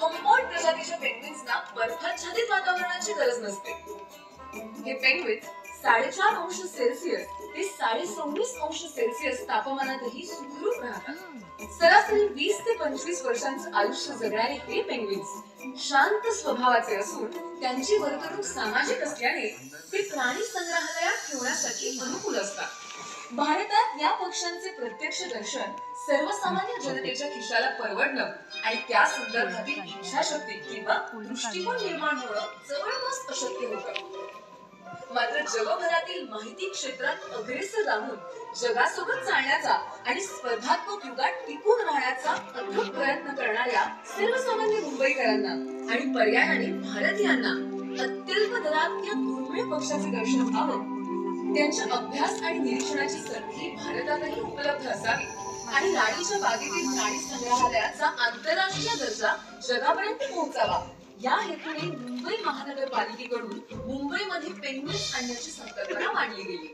हम्बॉल्ट प्रजातीच्या पेंग्विन्सना बर्फाच्छादित वातावरणाची गरज नसते. हे पेंग्विन्स 4.5 अंश सेल्सिअस ते 26.5 अंश सेल्सिअस तापमानातही सुखरूप राहतात. सरासरी 20 ते 25 वर्षांचं आयुष्य जगणारे हे पेंग्विन्स शांत स्वभावाचे असून त्यांची वर्तणूक सामाजिक असल्याने ते प्राणी संग्रहालयात ठेवण्यासाठी अनुकूल असतात. भारतात या पक्ष्यांचे प्रत्यक्ष दर्शन सर्वसामान्य जनतेच्या खिशाला परवडणं आणि त्या संदर्भातील इच्छाशक्ती किंवा दृष्टिकोन निर्माण होणं जवळपास अशक्य होतं. मात्र जगभरातील माहिती क्षेत्रात अग्रेसर राहून जगासोबत चालण्याचा आणि स्पर्धात्मक युगात टिकून राहण्याचा अथक प्रयत्न करणाऱ्या सर्वसामान्य मुंबईकरांना आणि पर्यायाने भारतीयांना अत्यल्प दरात या दुर्मिळ पक्षाचे दर्शन व्हावं, त्यांच्या अभ्यास आणि निरीक्षणाची संधी भारतातही उपलब्ध असावी आणि राणीच्या बागेतील प्राणी संग्रहालयाचा आंतरराष्ट्रीय दर्जा जगापर्यंत पोहोचावा, या हेतूने मुंबई महानगरपालिकेकडून मुंबईमध्ये पेंग्विन्स आणण्याची संकल्पना मांडली गेली.